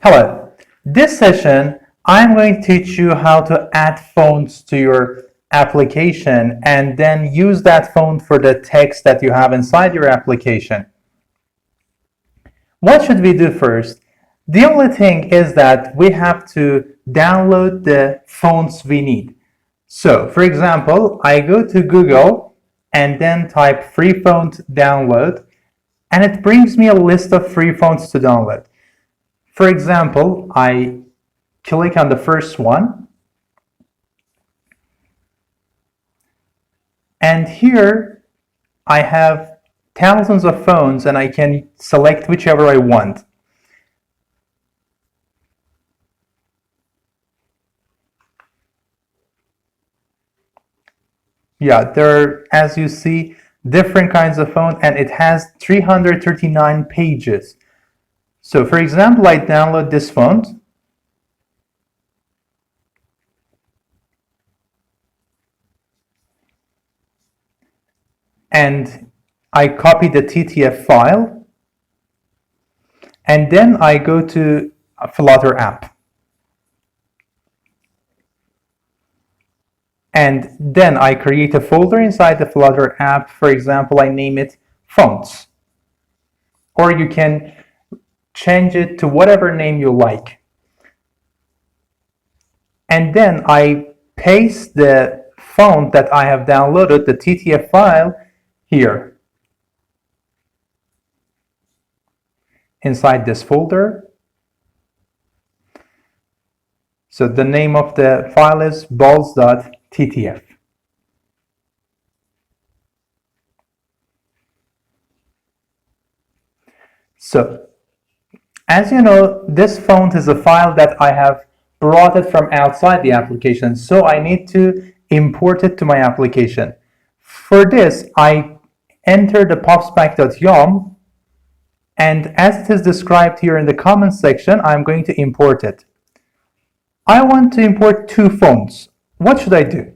Hello. This session, I'm going to teach you how to add fonts to your application and then use that font for the text that you have inside your application. What should we do first? The only thing is that we have to download the fonts we need. So, for example, I go to Google and then type free font download, and it brings me a list of free fonts to download. For example, I click on the first one, and here I have thousands of fonts and I can select whichever I want. Yeah, there are, as you see, different kinds of font, and it has 339 pages. So for example, I download this font, and I copy the TTF file, and then I go to a Flutter app. And then I create a folder inside the Flutter app. For example, I name it fonts, or you can change it to whatever name you like. And then I paste the font that I have downloaded, the TTF file, here inside this folder. So the name of the file is balls.ttf. So, as you know, this font is a file that I have brought it from outside the application, so I need to import it to my application. For this, I enter the popspec.yum, and as it is described here in the comments section, I'm going to import it. I want to import two fonts. What should I do?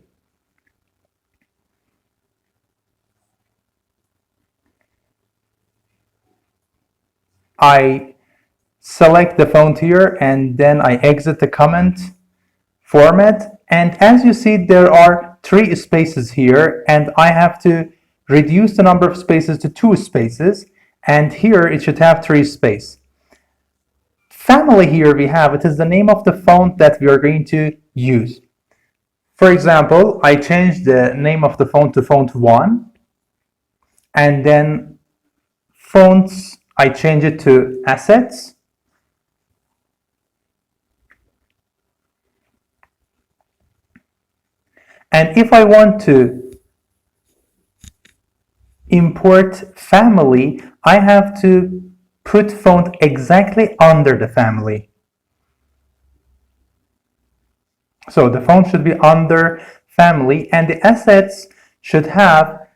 I select the font here, and then I exit the comment format, and as you see, there are 3 spaces here, and I have to reduce the number of spaces to 2 spaces, and here it should have 3 spaces. Family here we have, it is the name of the font that we are going to use. For example, I change the name of the font to font 1, and then fonts, I change it to assets. And if I want to import family, I have to put font exactly under the family. So the font should be under family, and the assets should have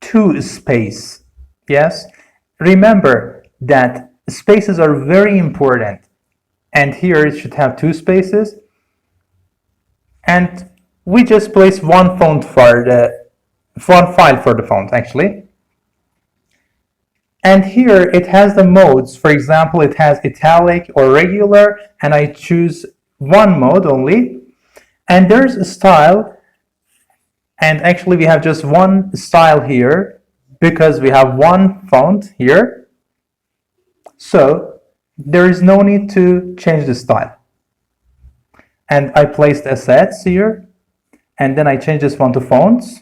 2 spaces. Yes? Remember that spaces are very important. And here it should have 2 spaces. And we just place one font for the font file for the font, actually. And here it has the modes. For example, it has italic or regular, and I choose one mode only. And there's a style, and actually we have just one style here because we have one font here. So there is no need to change the style. And I placed assets here, and then I change this one to fonts,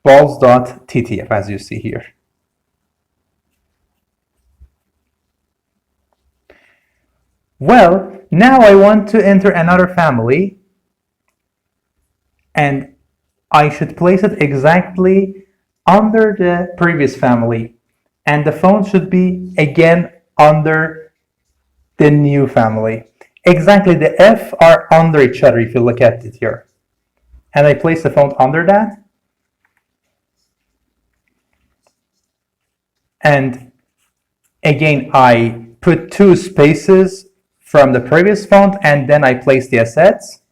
balls.ttf, as you see here. Well, now I want to enter another family, and I should place it exactly under the previous family, and the font should be again under the new family. Exactly, the F are under each other if you look at it here. And I place the font under that. And again, I put 2 spaces from the previous font, and then I place the assets,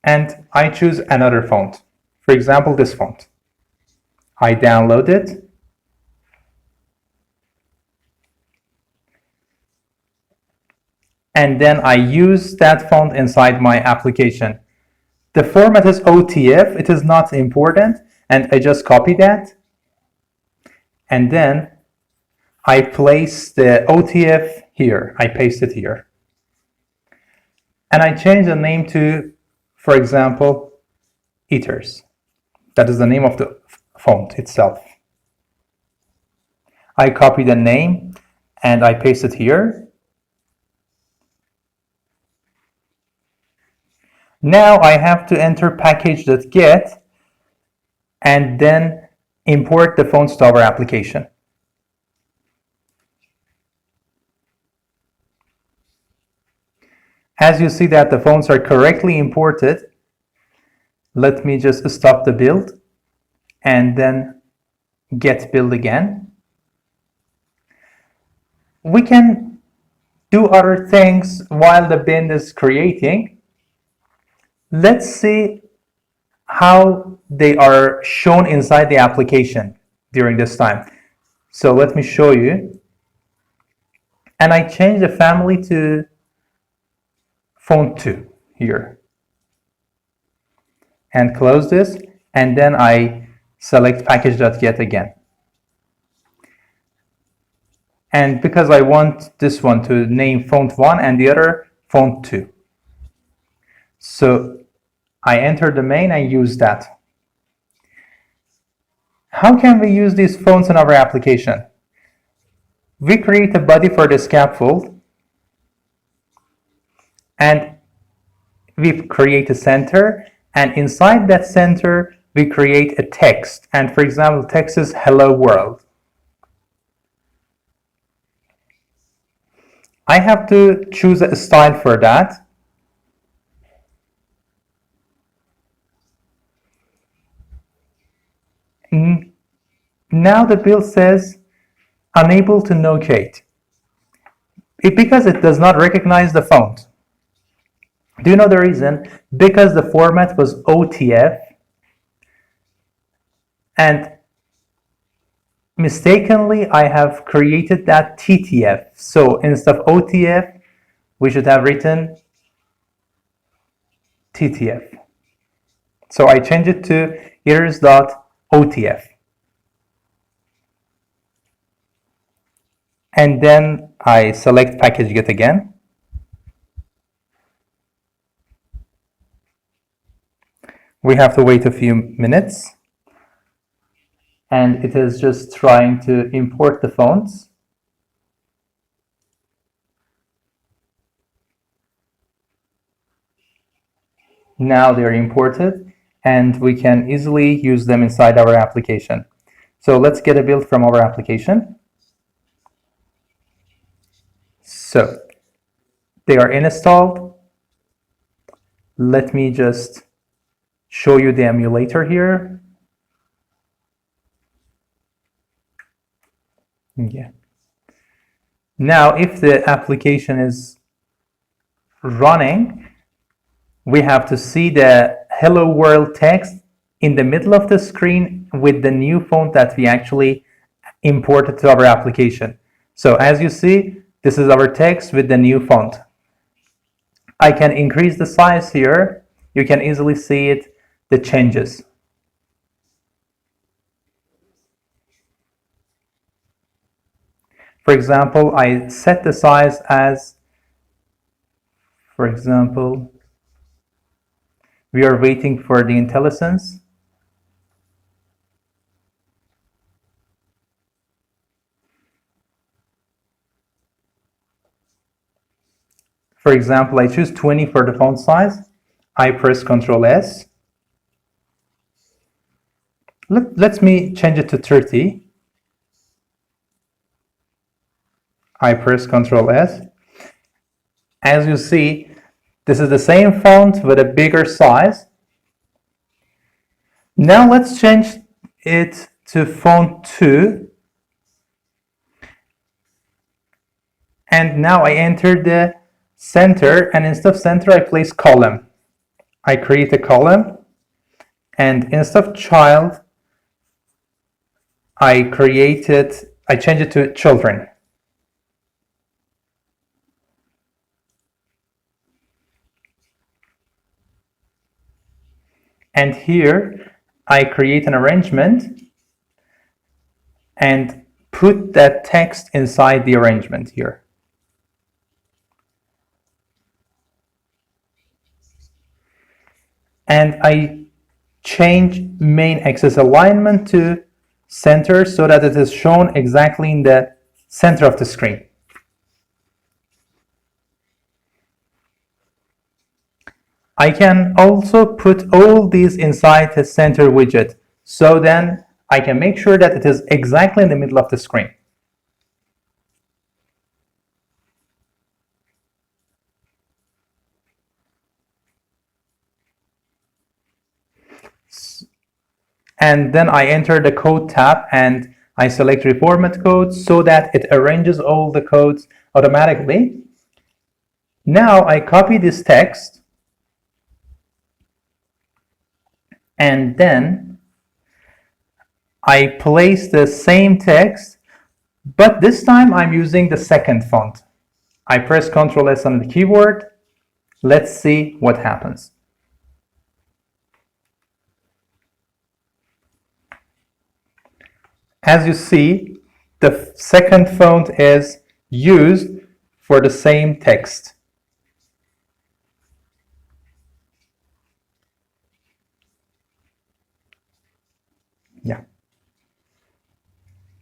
and I choose another font. For example, this font. I download it, and then I use that font inside my application. The format is OTF, it is not important, and I just copy that, and then I place the OTF here, I paste it here. And I change the name to, for example, Eaters. That is the name of the font itself. I copy the name and I paste it here. Now I have to enter package.get and then import the fonts to our application. As you see that the fonts are correctly imported, let me just stop the build and then get build again. We can do other things while the bin is creating. Let's see how they are shown inside the application during this time. So let me show you. And I change the family to font 2 here. And close this, and then I select package.get again. And because I want this one to name font 1 and the other font 2. So I enter the main and use that. How can we use these fonts in our application? We create a body for the scaffold, and we create a center, and inside that center we create a text, and for example text is hello world. I have to choose a style for that. Now the build says unable to locate. Because it does not recognize the font. Do you know the reason? Because the format was OTF and mistakenly I have created that TTF. So instead of OTF, we should have written TTF. So I change it to ears.otf. And then I select package get again. We have to wait a few minutes. And it is just trying to import the fonts. Now they're imported and we can easily use them inside our application. So let's get a build from our application. So they are installed. Let me just show you the emulator here. Yeah. Now if the application is running, we have to see the hello world text in the middle of the screen with the new font that we actually imported to our application. So as you see, this is our text with the new font. I can increase the size here. You can easily see it, the changes. For example, I set the size as, for example, we are waiting for the IntelliSense. For example, I choose 20 for the font size. I press Ctrl S. Let me change it to 30. I press Ctrl S. As you see, this is the same font with a bigger size. Now let's change it to font 2. And now I enter the center, and instead of center I place column. I create a column, and instead of child I change it to children. And here I create an arrangement and put that text inside the arrangement here. And I change main axis alignment to center so that it is shown exactly in the center of the screen. I can also put all these inside the center widget, so then I can make sure that it is exactly in the middle of the screen. And then I enter the code tab and I select reformat code so that it arranges all the codes automatically. Now I copy this text and then I place the same text, but this time I'm using the second font. I press Ctrl S on the keyboard. Let's see what happens. As you see, the second font is used for the same text. Yeah.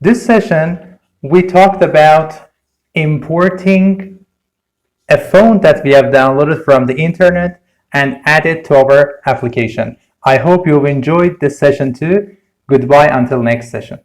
This session, we talked about importing a font that we have downloaded from the internet and add it to our application. I hope you've enjoyed this session too. Goodbye until next session.